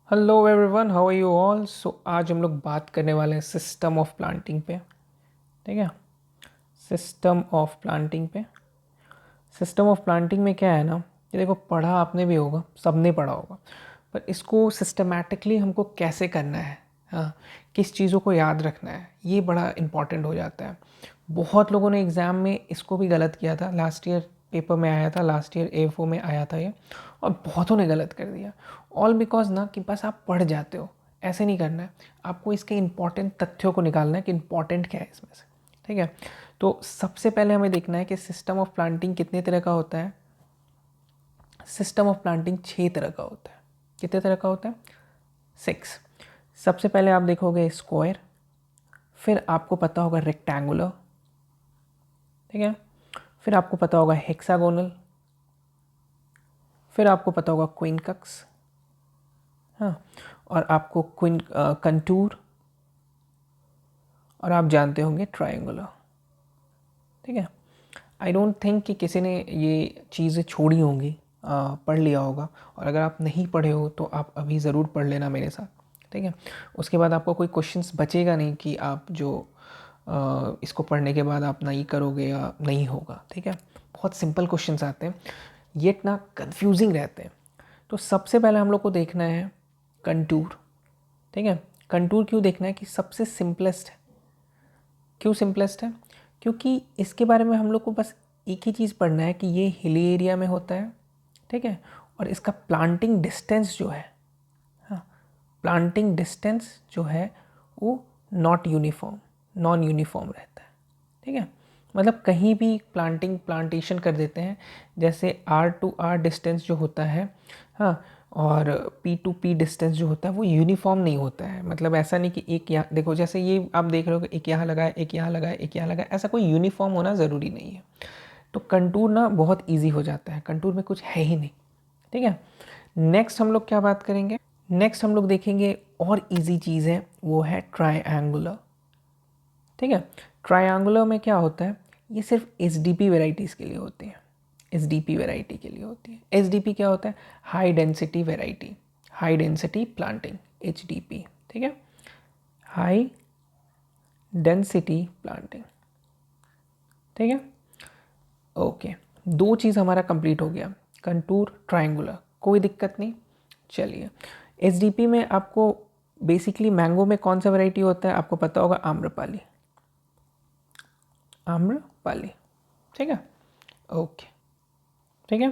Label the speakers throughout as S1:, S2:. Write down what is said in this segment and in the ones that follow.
S1: Hello everyone, how are you all. आज हम लोग बात करने वाले हैं सिस्टम ऑफ प्लांटिंग पे। ठीक है, सिस्टम ऑफ प्लांटिंग पे। सिस्टम ऑफ प्लांटिंग में क्या है ना, ये देखो, पढ़ा आपने भी होगा, सबने पढ़ा होगा, पर इसको सिस्टमैटिकली हमको कैसे करना है, हाँ, किस चीज़ों को याद रखना है, ये बड़ा इम्पॉर्टेंट हो जाता है। बहुत लोगों ने एग्ज़ाम में इसको भी गलत किया था। लास्ट ईयर पेपर में आया था, लास्ट ईयर AFO में आया था ये, और बहुतों ने गलत कर दिया। ऑल बिकॉज ना कि बस आप पढ़ जाते हो, ऐसे नहीं करना है। आपको इसके इंपॉर्टेंट तथ्यों को निकालना है कि इंपॉर्टेंट क्या है इसमें से। ठीक है, तो सबसे पहले हमें देखना है कि सिस्टम ऑफ प्लांटिंग कितने तरह का होता है। सिस्टम ऑफ प्लांटिंग 6 तरह का होता है। कितने तरह का होता है? 6। सबसे पहले आप देखोगे स्क्वायर, फिर आपको पता होगा रेक्टेंगुलर, ठीक है, फिर आपको पता होगा हेक्सागोनल, फिर आपको पता होगा क्विनकक्स, हाँ, और आपको कंटूर, और आप जानते होंगे ट्रायंगुलर। ठीक है, आई डोंट थिंक कि किसी ने ये चीज़ें छोड़ी होंगी, पढ़ लिया होगा। और अगर आप नहीं पढ़े हो तो आप अभी ज़रूर पढ़ लेना मेरे साथ। ठीक है, उसके बाद आपको कोई क्वेश्चंस बचेगा नहीं कि आप जो इसको पढ़ने के बाद आप नहीं करोगे या नहीं होगा। ठीक है, बहुत सिंपल क्वेश्चंस आते हैं, येट ना कंफ्यूजिंग रहते हैं। तो सबसे पहले हम लोग को देखना है कंटूर। ठीक है, कंटूर क्यों देखना है? कि सबसे सिंपलेस्ट है। क्यों सिंपलेस्ट है? क्योंकि इसके बारे में हम लोग को बस एक ही चीज़ पढ़ना है कि ये हिली एरिया में होता है। ठीक है, और इसका प्लांटिंग डिस्टेंस जो है, हाँ, प्लांटिंग डिस्टेंस जो है वो नॉट यूनिफॉर्म, नॉन यूनिफॉर्म रहता है। ठीक है, मतलब कहीं भी प्लांटेशन कर देते हैं, जैसे R to R डिस्टेंस जो होता है, हाँ, और P to P डिस्टेंस जो होता है वो यूनिफॉर्म नहीं होता है। मतलब ऐसा नहीं कि एक यहाँ देखो, जैसे ये आप देख रहे हो कि एक यहाँ लगा है, एक यहाँ लगा है, एक यहाँ लगा है, ऐसा कोई यूनिफॉर्म होना ज़रूरी नहीं है। तो कंटूर ना बहुत ईजी हो जाता है, कंटूर में कुछ है ही नहीं। ठीक है, नेक्स्ट हम लोग क्या बात करेंगे? नेक्स्ट हम लोग देखेंगे और इजी चीज़ है, वो है ट्रायंगुलर। ठीक है, ट्रायंगुलर में क्या होता है? ये सिर्फ SDP वेराइटीज़ के लिए होती है। SDP वेराइटी के लिए होती है। SDP क्या होता है? High density variety, high density planting, HDP। ठीक है, हाई डेंसिटी प्लांटिंग। ठीक है, ओके, दो चीज़ हमारा कंप्लीट हो गया, कंटूर, ट्रायंगुलर, कोई दिक्कत नहीं। चलिए, SDP में आपको बेसिकली मैंगो में कौन सा वैरायटी होता है आपको पता होगा? आम्रपाली, आम्रपाली। ठीक है, ओके, ठीक है।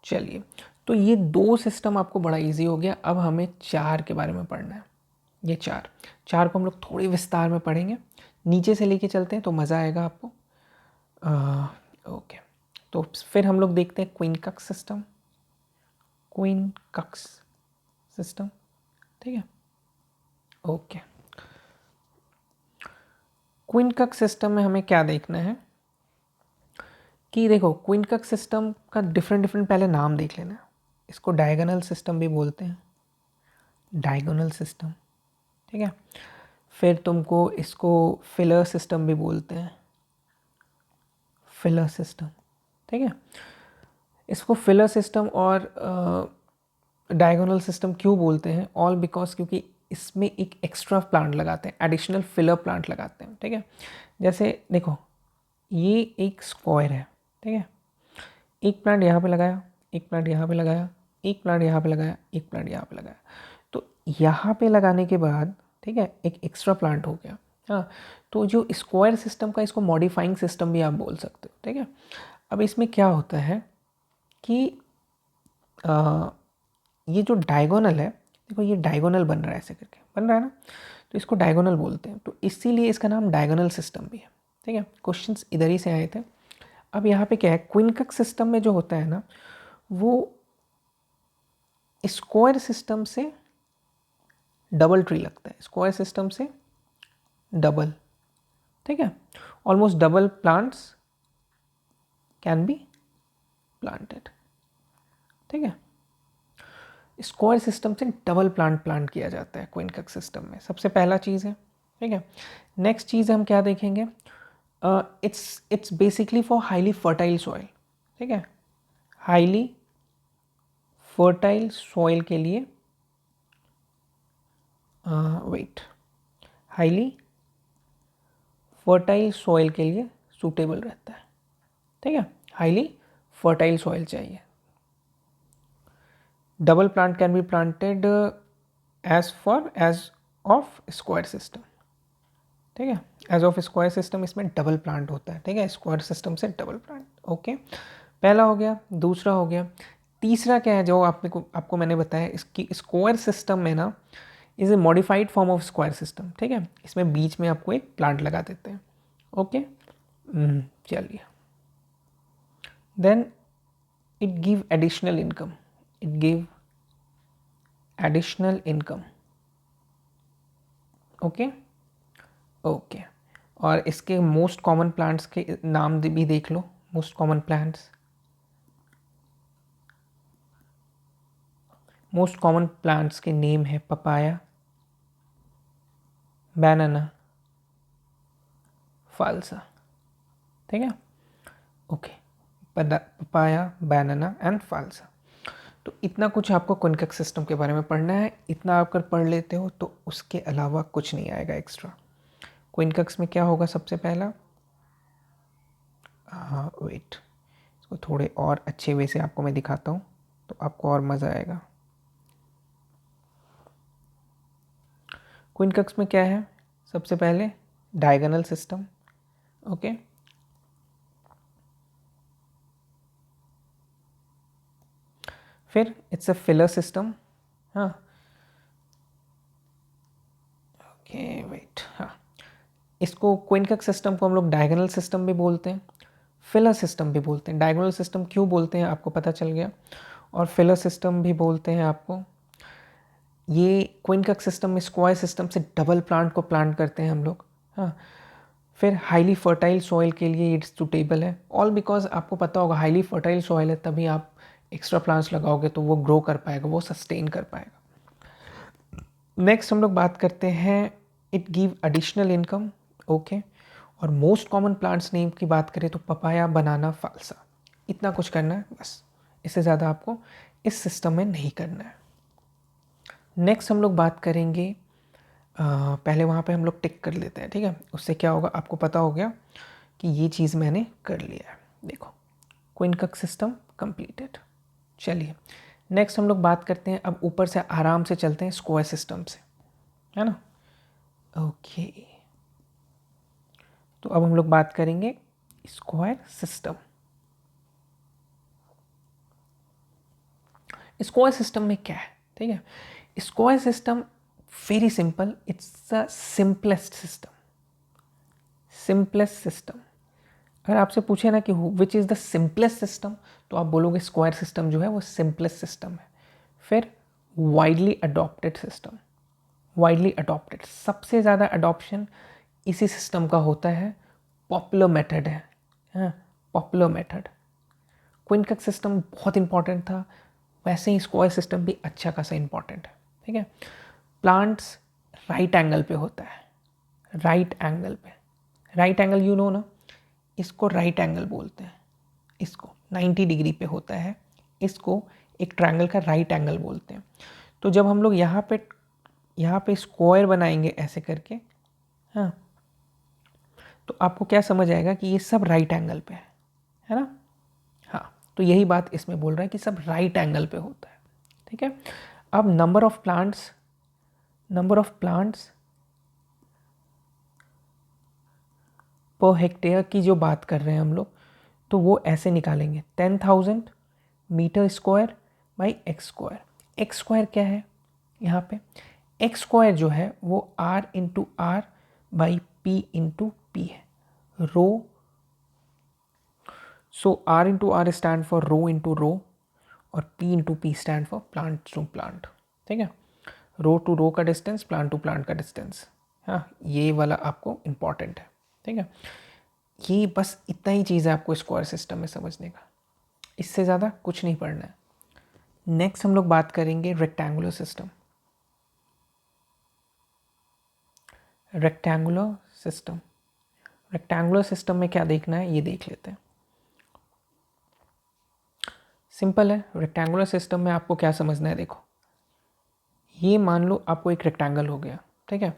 S1: चलिए, तो ये दो सिस्टम आपको बड़ा इजी हो गया। अब हमें चार के बारे में पढ़ना है। ये चार चार को हम लोग थोड़ी विस्तार में पढ़ेंगे, नीचे से लेके चलते हैं तो मज़ा आएगा आपको। ओके, तो फिर हम लोग देखते हैं क्वीनकक्स सिस्टम, क्वीनकक्स सिस्टम। ठीक है, ओके, क्वीनकक्स सिस्टम में हमें क्या देखना है कि देखो, क्वीनकक्स सिस्टम का डिफरेंट डिफरेंट पहले नाम देख लेना। इसको डायगोनल सिस्टम भी बोलते हैं, डायगोनल सिस्टम। ठीक है, फिर तुमको इसको फिलर सिस्टम भी बोलते हैं, फिलर सिस्टम। ठीक है, इसको फिलर सिस्टम और डायगोनल सिस्टम क्यों बोलते हैं? ऑल बिकॉज क्योंकि इसमें एक एक्स्ट्रा प्लांट लगाते हैं, एडिशनल फिलर प्लांट लगाते हैं। ठीक है, जैसे देखो, ये एक स्क्वायर है। ठीक है, एक प्लांट यहाँ पे लगाया, एक प्लांट यहाँ पे लगाया, एक प्लांट यहाँ पे लगाया, एक प्लांट यहाँ पे लगाया, तो यहाँ पे लगाने के बाद, ठीक है, एक एक्स्ट्रा प्लांट हो गया। हाँ, तो जो स्क्वायर सिस्टम का, इसको मॉडिफाइंग सिस्टम भी आप बोल सकते हो। ठीक है, अब इसमें क्या होता है कि ये जो डायगोनल है, देखो ये डायगोनल बन रहा है, ऐसे करके बन रहा है ना, तो इसको डायगोनल बोलते हैं, तो इसीलिए इसका नाम डायगोनल सिस्टम भी है। ठीक है, क्वेश्चंस इधर ही से आए थे। अब यहाँ पे क्या है, क्विनकक सिस्टम में जो होता है ना, वो स्क्वायर सिस्टम से डबल ट्री लगता है, स्क्वायर सिस्टम से डबल। ठीक है, almost double plants can be planted. ठीक है, स्क्वायर सिस्टम से डबल प्लांट किया जाता है क्विनकक सिस्टम में, सबसे पहला चीज़ है। ठीक है, नेक्स्ट चीज़ हम क्या देखेंगे? It's basically for highly fertile soil. ठीक है, हाईली फर्टाइल सॉइल के लिए वेट, हाईली फर्टाइल सॉइल के लिए सूटेबल रहता है, ठीक है, हाईली फर्टाइल सॉइल चाहिए। Double plant can be planted as of square system, ठीक है, एज ऑफ स्क्वायर सिस्टम इसमें डबल प्लांट होता है, ठीक है, स्क्वायर सिस्टम से डबल प्लांट। ओके, पहला हो गया, दूसरा हो गया, तीसरा क्या है जो आपको मैंने बताया, इसकी स्क्वायर सिस्टम में ना is a modified form of square system, ठीक है, इसमें बीच में आपको एक प्लांट लगा देते हैं। ओके, चलिए, then it give additional income, it give additional income. Okay okay, और इसके मोस्ट कॉमन प्लांट्स के नाम भी देख लो, most common plants, most common plants के नेम है पपाया, बनाना, फालसा, ठीक है। ओके, पपाया, बनाना एंड फालसा। तो इतना कुछ आपको क्विनकक्स सिस्टम के बारे में पढ़ना है, इतना आप अगर पढ़ लेते हो तो उसके अलावा कुछ नहीं आएगा एक्स्ट्रा। क्विनकक्स में क्या होगा सबसे पहला, वेट, इसको थोड़े और अच्छे वे से आपको मैं दिखाता हूँ तो आपको और मज़ा आएगा। क्विनकक्स में क्या है, सबसे पहले डायगोनल सिस्टम, ओके, फिर इट्स अ फिलर सिस्टम, हाँ, ओके वेट, हाँ, इसको क्विनकक्स सिस्टम को हम लोग डायगोनल सिस्टम भी बोलते हैं, फिलर सिस्टम भी बोलते हैं। डायगोनल सिस्टम क्यों बोलते हैं आपको पता चल गया, और फिलर सिस्टम भी बोलते हैं आपको, ये क्विनकक्स सिस्टम में स्क्वायर सिस्टम से डबल प्लांट को प्लांट करते हैं हम लोग, हाँ। फिर हाईली फर्टाइल सॉइल के लिए इट्स सूटेबल है, ऑल बिकॉज आपको पता होगा हाईली फर्टाइल सॉइल है तभी आप एक्स्ट्रा प्लांट्स लगाओगे तो वो ग्रो कर पाएगा, वो सस्टेन कर पाएगा। नेक्स्ट हम लोग बात करते हैं it give additional income, okay, और मोस्ट कॉमन प्लांट्स नेम की बात करें तो पपाया, बनाना, फालसा, इतना कुछ करना है बस, इससे ज़्यादा आपको इस सिस्टम में नहीं करना है। नेक्स्ट हम लोग बात करेंगे, पहले वहाँ पे हम लोग टिक कर लेते हैं, ठीक है, उससे क्या होगा आपको पता हो गया कि ये चीज़ मैंने कर लिया है। देखो, क्विनकक्स सिस्टम कंप्लीटेड। चलिए, नेक्स्ट हम लोग बात करते हैं, अब ऊपर से आराम से चलते हैं स्क्वायर सिस्टम से, है ना। ओके, तो अब हम लोग बात करेंगे स्क्वायर सिस्टम। स्क्वायर सिस्टम में क्या है, ठीक है, square system very simple, it's the simplest system, simplest system. अगर आपसे पूछे ना कि which is the simplest system तो आप बोलोगे स्क्वायर सिस्टम जो है वो सिंपलेस्ट सिस्टम है। फिर widely adopted system, widely adopted, सबसे ज़्यादा अडॉप्शन इसी सिस्टम का होता है, पॉपुलर मेथड है, हाँ, पॉपुलर मेथड। क्विनकक्स सिस्टम बहुत इंपॉर्टेंट था, वैसे ही स्क्वायर सिस्टम भी अच्छा खासा इंपॉर्टेंट है, ठीक है। प्लांट्स राइट एंगल पे होता है, राइट एंगल पे, राइट एंगल यू नो ना, इसको राइट एंगल बोलते हैं, इसको 90 डिग्री पे होता है, इसको एक ट्रायंगल का राइट एंगल बोलते हैं। तो जब हम लोग यहाँ पे स्क्वायर बनाएंगे ऐसे करके, हाँ, तो आपको क्या समझ आएगा कि ये सब राइट एंगल पे है ना, हाँ, तो यही बात इसमें बोल रहा है कि सब राइट एंगल पे होता है, ठीक है। अब number of plants per hectare की जो बात कर रहे हैं हम लोग, तो वो ऐसे निकालेंगे 10,000 metre square by X square. X square क्या है यहाँ पे, एक्स स्क्वायर जो है वो R into R by P into P है, row, so R into R stand for row into row और P into P stand for plant to plant, ठीक है, रो टू रो का डिस्टेंस, प्लांट टू प्लांट का distance, हाँ, ये वाला आपको इम्पॉर्टेंट है, ठीक है। ये बस इतना ही चीज़ है आपको स्क्वायर सिस्टम में समझने का, इससे ज़्यादा कुछ नहीं पढ़ना है। नेक्स्ट हम लोग बात करेंगे rectangular system. Rectangular system, rectangular system में क्या देखना है ये देख लेते हैं। सिंपल है, रेक्टेंगुलर सिस्टम में आपको क्या समझना है, देखो ये मान लो आपको एक रेक्टेंगल हो गया, ठीक है।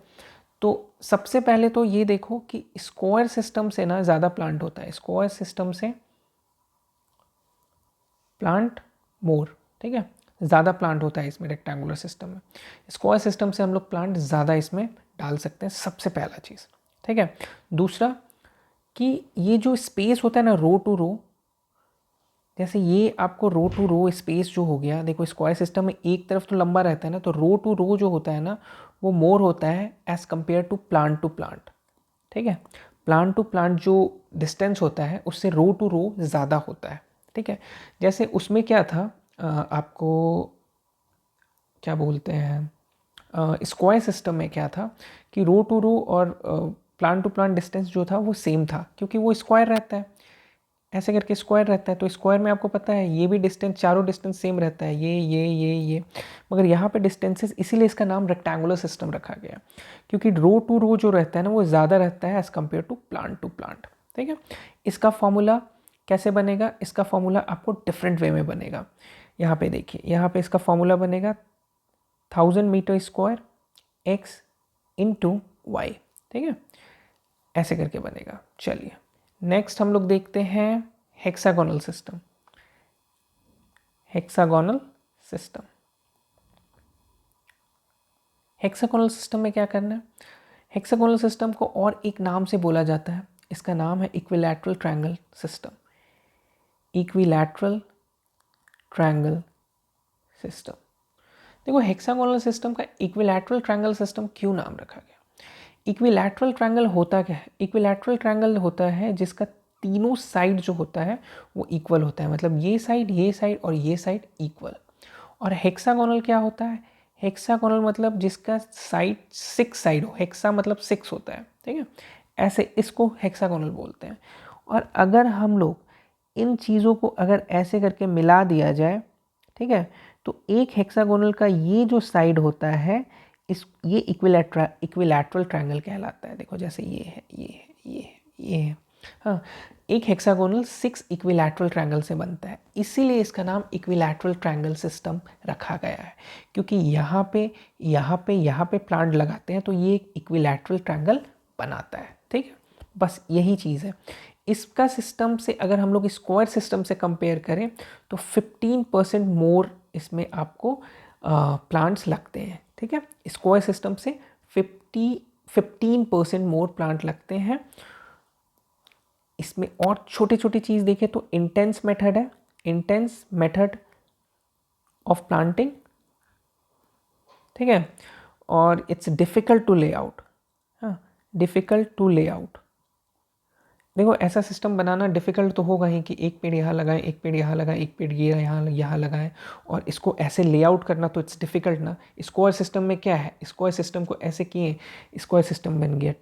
S1: तो सबसे पहले तो ये देखो कि स्क्वायर सिस्टम से ना ज़्यादा प्लांट होता है, स्क्वायर सिस्टम से प्लांट मोर, ठीक है, ज़्यादा प्लांट होता है इसमें रेक्टेंगुलर सिस्टम में। स्क्वायर सिस्टम से हम लोग प्लांट ज़्यादा इसमें डाल सकते हैं, सबसे पहला चीज़, ठीक है। दूसरा कि ये जो स्पेस होता है ना रो टू रो, जैसे ये आपको रो टू रो स्पेस जो हो गया, देखो स्क्वायर सिस्टम में एक तरफ तो लंबा रहता है ना, तो रो टू रो जो होता है ना वो मोर होता है एज कम्पेयर टू प्लांट, ठीक है। प्लांट टू प्लांट जो डिस्टेंस होता है उससे रो टू रो ज़्यादा होता है, ठीक है। जैसे उसमें क्या था, आपको क्या बोलते हैं, स्क्वायर सिस्टम में क्या था कि रो टू रो और प्लांट टू प्लांट डिस्टेंस जो था वो सेम था, क्योंकि वो स्क्वायर रहता है, ऐसे करके स्क्वायर रहता है। तो स्क्वायर में आपको पता है ये भी डिस्टेंस, चारों डिस्टेंस सेम रहता है, ये, मगर यहाँ पे डिस्टेंसेस, इसीलिए इसका नाम रेक्टेंगुलर सिस्टम रखा गया, क्योंकि रो टू रो जो रहता है ना वो ज़्यादा रहता है एज़ कम्पेयर टू प्लांट, ठीक है। इसका फॉर्मूला कैसे बनेगा, इसका फॉर्मूला आपको डिफरेंट वे में बनेगा। यहाँ पे देखिए, यहाँ पे इसका फॉर्मूला बनेगा 1000 metre square x into y, ठीक है, ऐसे करके बनेगा। चलिए नेक्स्ट हम लोग देखते हैं hexagonal system. Hexagonal system, hexagonal system में क्या करना है, हेक्सागोनल सिस्टम को और एक नाम से बोला जाता है, इसका नाम है equilateral triangle system. Equilateral triangle system, देखो हेक्सागोनल सिस्टम का इक्विलैटरल ट्रायंगल सिस्टम क्यों नाम रखा गया। इक्विलैटरल ट्रायंगल होता क्या है, इक्विलैटरल ट्रायंगल होता है जिसका तीनों साइड जो होता है वो इक्वल होता है, मतलब ये साइड और ये साइड इक्वल। और हेक्सागोनल क्या होता है, हेक्सागोनल मतलब जिसका साइड 6 साइड हो, हेक्सा मतलब 6 होता है, ठीक है, ऐसे इसको हेक्सागोनल बोलते हैं। और अगर हम लोग इन चीज़ों को अगर ऐसे करके मिला दिया जाए, ठीक है, तो एक हेक्सागोनल का ये जो साइड होता है ये इक्विलैटरल ट्रायंगल कहलाता है। देखो जैसे ये है, ये है, ये है, ये है, हाँ, एक हेक्सागोनल 6 इक्विलैटरल ट्रायंगल से बनता है, इसीलिए इसका नाम इक्विलैटरल ट्रायंगल सिस्टम रखा गया है, क्योंकि यहाँ पे प्लांट लगाते हैं तो ये एक इक्विलैटरल ट्रायंगल बनाता है, ठीक है, बस यही चीज़ है। इसका सिस्टम से अगर हम लोग स्क्वायर सिस्टम से कंपेयर करें तो 15% मोर इसमें आपको प्लांट्स लगते हैं, ठीक है, स्क्वायर सिस्टम से 15% मोर प्लांट लगते हैं इसमें। और छोटी छोटी चीज़ देखें तो इंटेंस मेथड है, इंटेंस मेथड ऑफ प्लांटिंग, ठीक है, और इट्स डिफ़िकल्ट टू ले आउट, हाँ, डिफ़िकल्ट टू ले आउट। देखो ऐसा सिस्टम बनाना डिफ़िकल्ट तो होगा ही कि एक पेड़ यहाँ लगाएं, एक पेड़ यहाँ लगाएं, एक पेड़ ये यहाँ लगाएं, और इसको ऐसे लेआउट करना तो इट्स डिफ़िकल्ट ना। स्क्वायर सिस्टम में क्या है, स्क्वायर सिस्टम को ऐसे किए, स्क्वायर सिस्टम बन गया।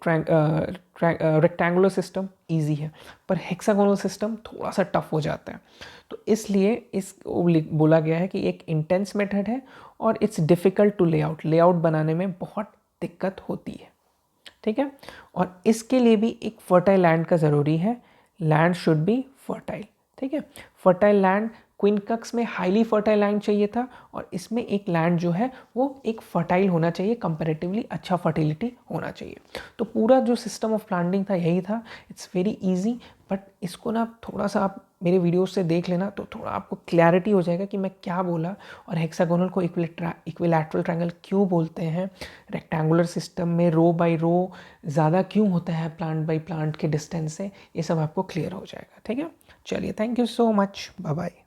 S1: रेक्टेंगुलर सिस्टम इजी है, पर हेक्सागोनल सिस्टम थोड़ा सा टफ हो जाता है। तो इसलिए इस बोला गया है कि एक इंटेंस मेथड है और इट्स डिफ़िकल्ट टू लेआउट बनाने में बहुत दिक्कत होती है, ठीक है। और इसके लिए भी एक फर्टाइल लैंड का ज़रूरी है, लैंड शुड बी फर्टाइल, ठीक है। फर्टाइल लैंड, क्विनकक्स में हाईली फर्टाइल लैंड चाहिए था, और इसमें एक लैंड जो है वो एक फर्टाइल होना चाहिए, कंपैरेटिवली अच्छा फर्टिलिटी होना चाहिए। तो पूरा जो सिस्टम ऑफ प्लांटिंग था यही था। इट्स वेरी इजी, बट इसको ना थोड़ा सा आप मेरे वीडियोस से देख लेना तो थोड़ा आपको क्लैरिटी हो जाएगा कि मैं क्या बोला, और हेक्सागोनल को इक्विलैटरल ट्रायंगल क्यों बोलते हैं, रेक्टेंगुलर सिस्टम में रो बाय रो ज़्यादा क्यों होता है प्लांट बाय प्लांट के डिस्टेंस से, ये सब आपको क्लियर हो जाएगा, ठीक है। चलिए, thank you so much, bye bye.